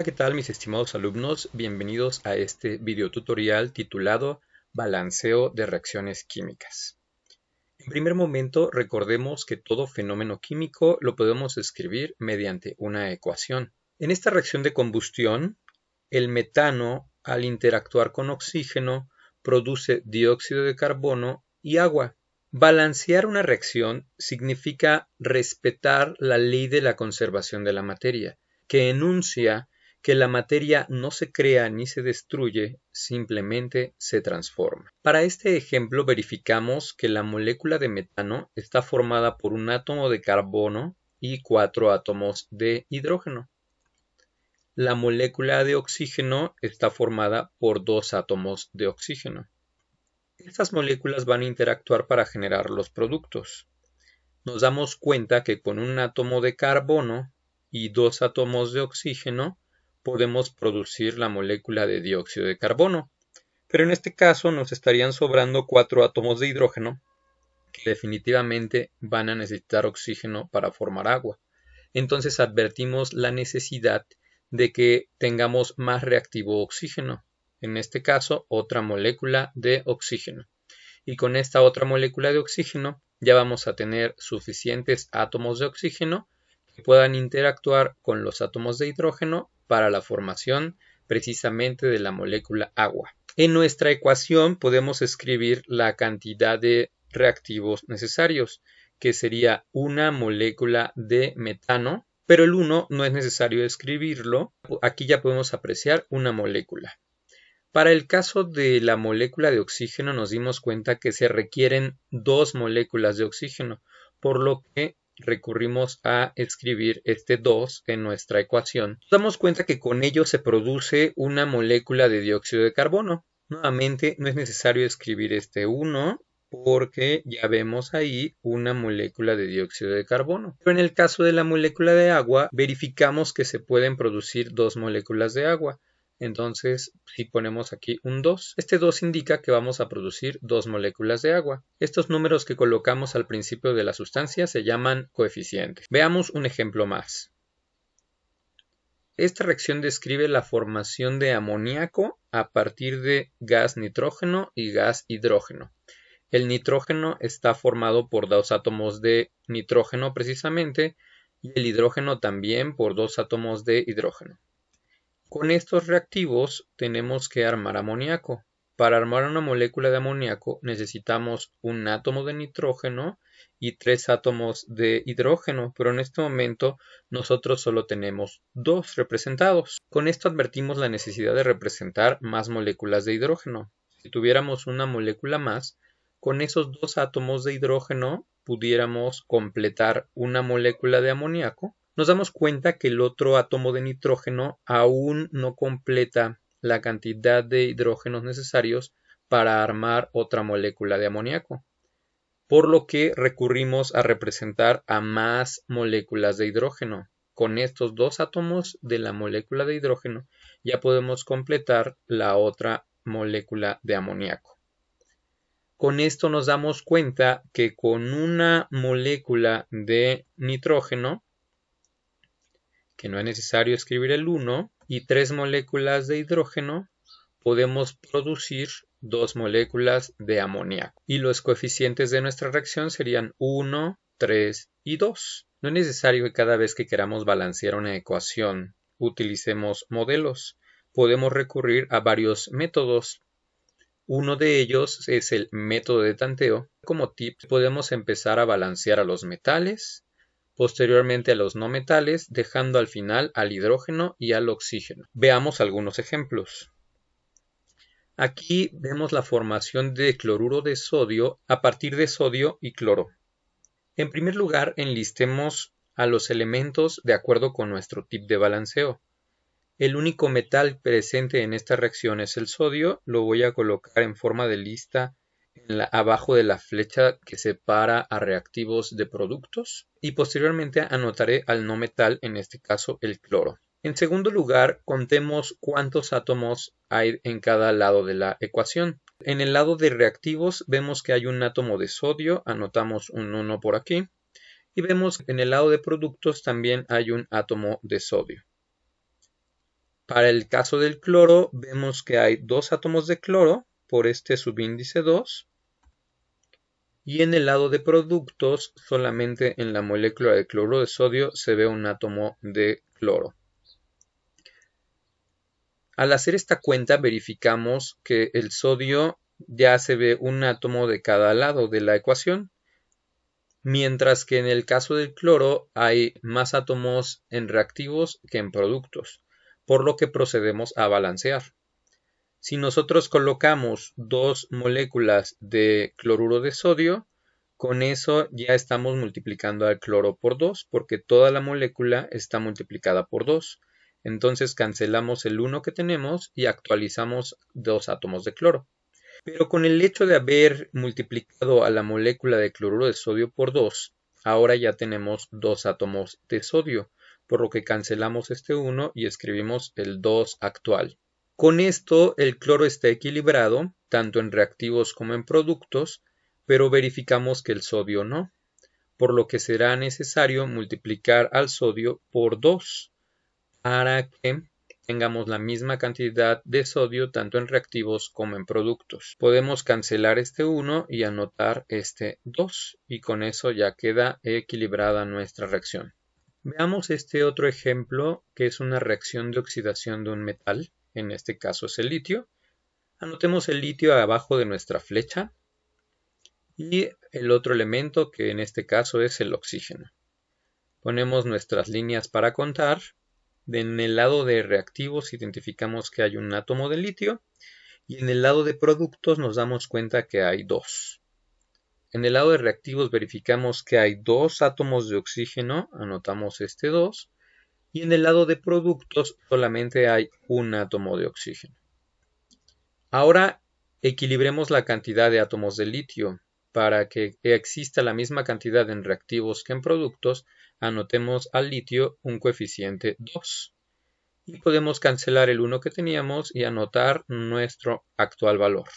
Hola, ¿qué tal mis estimados alumnos? Bienvenidos a este video tutorial titulado Balanceo de reacciones químicas. En primer momento, recordemos que todo fenómeno químico lo podemos escribir mediante una ecuación. En esta reacción de combustión, el metano, al interactuar con oxígeno, produce dióxido de carbono y agua. Balancear una reacción significa respetar la ley de la conservación de la materia, que enuncia que la materia no se crea ni se destruye, simplemente se transforma. Para este ejemplo verificamos que la molécula de metano está formada por un átomo de carbono y 4 átomos de hidrógeno. La molécula de oxígeno está formada por 2 átomos de oxígeno. Estas moléculas van a interactuar para generar los productos. Nos damos cuenta que con un átomo de carbono y 2 átomos de oxígeno podemos producir la molécula de dióxido de carbono. Pero en este caso nos estarían sobrando 4 átomos de hidrógeno que definitivamente van a necesitar oxígeno para formar agua. Entonces advertimos la necesidad de que tengamos más reactivo oxígeno. En este caso, otra molécula de oxígeno. Y con esta otra molécula de oxígeno ya vamos a tener suficientes átomos de oxígeno que puedan interactuar con los átomos de hidrógeno para la formación precisamente de la molécula agua. En nuestra ecuación podemos escribir la cantidad de reactivos necesarios, que sería una molécula de metano, pero el 1 no es necesario escribirlo. Aquí ya podemos apreciar una molécula. Para el caso de la molécula de oxígeno nos dimos cuenta que se requieren 2 moléculas de oxígeno, por lo que recurrimos a escribir este 2 en nuestra ecuación. Nos damos cuenta que con ello se produce una molécula de dióxido de carbono. Nuevamente no es necesario escribir este 1 porque ya vemos ahí una molécula de dióxido de carbono. Pero en el caso de la molécula de agua verificamos que se pueden producir 2 moléculas de agua. Entonces, si ponemos aquí un 2, este 2 indica que vamos a producir 2 moléculas de agua. Estos números que colocamos al principio de la sustancia se llaman coeficientes. Veamos un ejemplo más. Esta reacción describe la formación de amoníaco a partir de gas nitrógeno y gas hidrógeno. El nitrógeno está formado por 2 átomos de nitrógeno precisamente y el hidrógeno también por 2 átomos de hidrógeno. Con estos reactivos tenemos que armar amoníaco. Para armar una molécula de amoníaco necesitamos un átomo de nitrógeno y 3 átomos de hidrógeno, pero en este momento nosotros solo tenemos 2 representados. Con esto advertimos la necesidad de representar más moléculas de hidrógeno. Si tuviéramos una molécula más, con esos 2 átomos de hidrógeno pudiéramos completar una molécula de amoníaco. Nos damos cuenta que el otro átomo de nitrógeno aún no completa la cantidad de hidrógenos necesarios para armar otra molécula de amoníaco, por lo que recurrimos a representar a más moléculas de hidrógeno. Con estos 2 átomos de la molécula de hidrógeno ya podemos completar la otra molécula de amoníaco. Con esto nos damos cuenta que con una molécula de nitrógeno, que no es necesario escribir el 1, y 3 moléculas de hidrógeno, podemos producir 2 moléculas de amoníaco. Y los coeficientes de nuestra reacción serían 1, 3 y 2. No es necesario que cada vez que queramos balancear una ecuación utilicemos modelos. Podemos recurrir a varios métodos. Uno de ellos es el método de tanteo. Como tip, podemos empezar a balancear a los metales, posteriormente a los no metales, dejando al final al hidrógeno y al oxígeno. Veamos algunos ejemplos. Aquí vemos la formación de cloruro de sodio a partir de sodio y cloro. En primer lugar, enlistemos a los elementos de acuerdo con nuestro tip de balanceo. El único metal presente en esta reacción es el sodio. Lo voy a colocar en forma de lista abajo de la flecha que separa a reactivos de productos. Y posteriormente anotaré al no metal, en este caso el cloro. En segundo lugar, contemos cuántos átomos hay en cada lado de la ecuación. En el lado de reactivos vemos que hay un átomo de sodio, anotamos un 1 por aquí. Y vemos que en el lado de productos también hay un átomo de sodio. Para el caso del cloro, vemos que hay 2 átomos de cloro por este subíndice 2. Y en el lado de productos, solamente en la molécula de cloruro de sodio se ve un átomo de cloro. Al hacer esta cuenta, verificamos que el sodio ya se ve un átomo de cada lado de la ecuación, mientras que en el caso del cloro hay más átomos en reactivos que en productos, por lo que procedemos a balancear. Si nosotros colocamos 2 moléculas de cloruro de sodio, con eso ya estamos multiplicando al cloro por 2, porque toda la molécula está multiplicada por 2. Entonces cancelamos el 1 que tenemos y actualizamos 2 átomos de cloro. Pero con el hecho de haber multiplicado a la molécula de cloruro de sodio por 2, ahora ya tenemos 2 átomos de sodio, por lo que cancelamos este 1 y escribimos el 2 actual. Con esto el cloro está equilibrado, tanto en reactivos como en productos, pero verificamos que el sodio no, por lo que será necesario multiplicar al sodio por 2 para que tengamos la misma cantidad de sodio tanto en reactivos como en productos. Podemos cancelar este 1 y anotar este 2 y con eso ya queda equilibrada nuestra reacción. Veamos este otro ejemplo que es una reacción de oxidación de un metal, en este caso es el litio. Anotemos el litio abajo de nuestra flecha y el otro elemento que en este caso es el oxígeno. Ponemos nuestras líneas para contar. En el lado de reactivos identificamos que hay un átomo de litio y en el lado de productos nos damos cuenta que hay 2. En el lado de reactivos verificamos que hay 2 átomos de oxígeno, anotamos este 2, y en el lado de productos solamente hay un átomo de oxígeno. Ahora equilibremos la cantidad de átomos de litio. Para que exista la misma cantidad en reactivos que en productos, anotemos al litio un coeficiente 2. Y podemos cancelar el 1 que teníamos y anotar nuestro actual valor.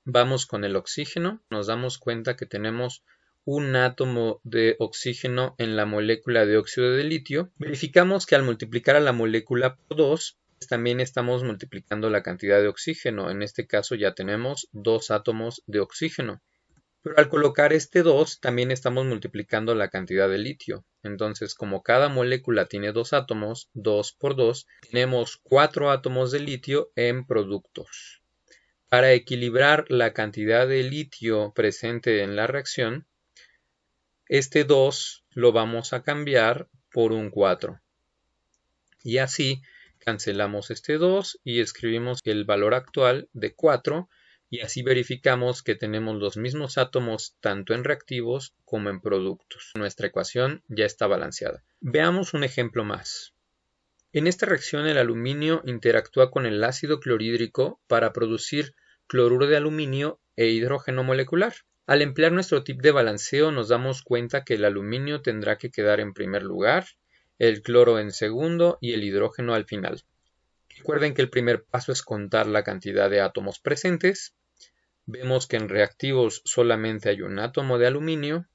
Vamos con el oxígeno. Nos damos cuenta que tenemos un átomo de oxígeno en la molécula de óxido de litio. Verificamos que al multiplicar a la molécula por 2, también estamos multiplicando la cantidad de oxígeno. En este caso ya tenemos 2 átomos de oxígeno. Pero al colocar este 2, también estamos multiplicando la cantidad de litio. Entonces, como cada molécula tiene 2 átomos, 2 por 2, tenemos 4 átomos de litio en productos. Para equilibrar la cantidad de litio presente en la reacción, este 2 lo vamos a cambiar por un 4. Y así cancelamos este 2 y escribimos el valor actual de 4. Y así verificamos que tenemos los mismos átomos tanto en reactivos como en productos. Nuestra ecuación ya está balanceada. Veamos un ejemplo más. En esta reacción el aluminio interactúa con el ácido clorhídrico para producir cloruro de aluminio e hidrógeno molecular. Al emplear nuestro tip de balanceo nos damos cuenta que el aluminio tendrá que quedar en primer lugar, el cloro en segundo y el hidrógeno al final. Recuerden que el primer paso es contar la cantidad de átomos presentes. Vemos que en reactivos solamente hay un átomo de aluminio.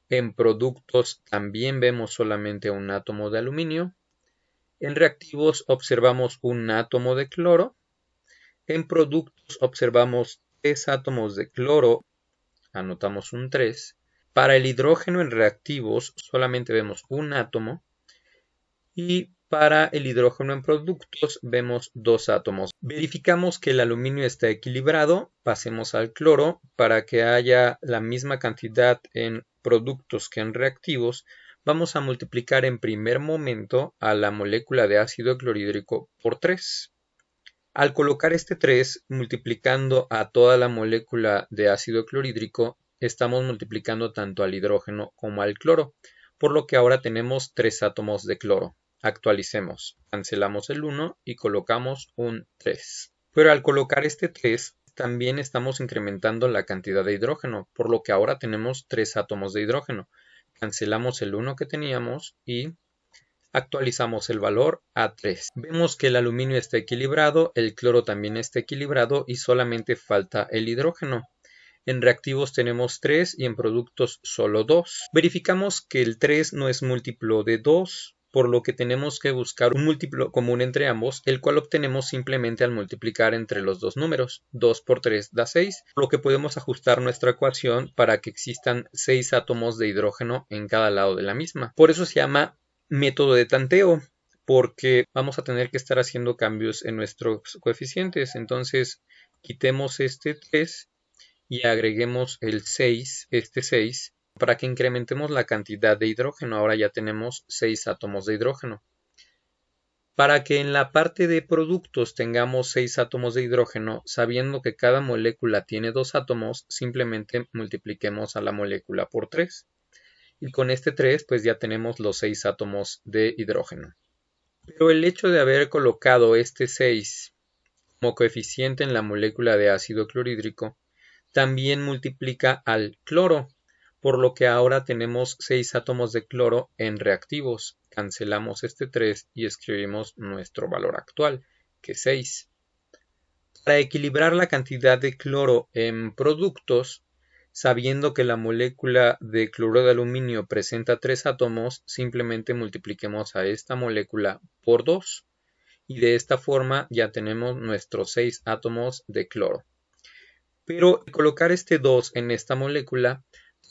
En productos también vemos solamente un átomo de aluminio. En reactivos observamos un átomo de cloro. En productos observamos 3 átomos de cloro. Anotamos un 3. Para el hidrógeno en reactivos solamente vemos un átomo. Y para el hidrógeno en productos vemos 2 átomos. Verificamos que el aluminio está equilibrado, pasemos al cloro para que haya la misma cantidad en productos que en reactivos. Vamos a multiplicar en primer momento a la molécula de ácido clorhídrico por 3. Al colocar este 3 multiplicando a toda la molécula de ácido clorhídrico, estamos multiplicando tanto al hidrógeno como al cloro, por lo que ahora tenemos 3 átomos de cloro. Actualicemos, cancelamos el 1 y colocamos un 3. Pero al colocar este 3, también estamos incrementando la cantidad de hidrógeno, por lo que ahora tenemos 3 átomos de hidrógeno. Cancelamos el 1 que teníamos y actualizamos el valor a 3. Vemos que el aluminio está equilibrado, el cloro también está equilibrado y solamente falta el hidrógeno. En reactivos tenemos 3 y en productos solo 2. Verificamos que el 3 no es múltiplo de 2, por lo que tenemos que buscar un múltiplo común entre ambos, el cual obtenemos simplemente al multiplicar entre los dos números. 2 por 3 da 6, por lo que podemos ajustar nuestra ecuación para que existan 6 átomos de hidrógeno en cada lado de la misma. Por eso se llama método de tanteo, porque vamos a tener que estar haciendo cambios en nuestros coeficientes. Entonces, quitemos este 3 y agreguemos el 6, este 6, para que incrementemos la cantidad de hidrógeno. Ahora ya tenemos 6 átomos de hidrógeno. Para que en la parte de productos tengamos 6 átomos de hidrógeno, sabiendo que cada molécula tiene 2 átomos, simplemente multipliquemos a la molécula por 3. Y con este 3, pues ya tenemos los 6 átomos de hidrógeno. Pero el hecho de haber colocado este 6 como coeficiente en la molécula de ácido clorhídrico también multiplica al cloro, por lo que ahora tenemos 6 átomos de cloro en reactivos. Cancelamos este 3 y escribimos nuestro valor actual, que es 6. Para equilibrar la cantidad de cloro en productos, sabiendo que la molécula de cloruro de aluminio presenta 3 átomos, simplemente multipliquemos a esta molécula por 2 y de esta forma ya tenemos nuestros 6 átomos de cloro. Pero colocar este 2 en esta molécula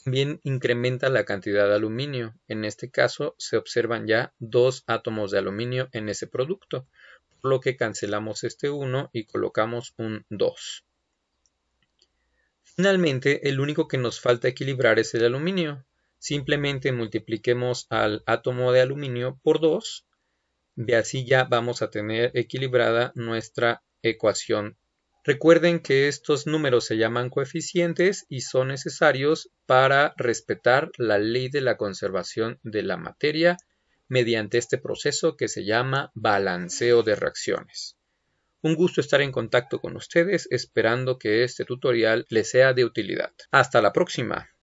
también incrementa la cantidad de aluminio. En este caso se observan ya 2 átomos de aluminio en ese producto, por lo que cancelamos este 1 y colocamos un 2. Finalmente, el único que nos falta equilibrar es el aluminio. Simplemente multipliquemos al átomo de aluminio por 2. De así ya vamos a tener equilibrada nuestra ecuación. Recuerden que estos números se llaman coeficientes y son necesarios para respetar la ley de la conservación de la materia mediante este proceso que se llama balanceo de reacciones. Un gusto estar en contacto con ustedes, esperando que este tutorial les sea de utilidad. Hasta la próxima.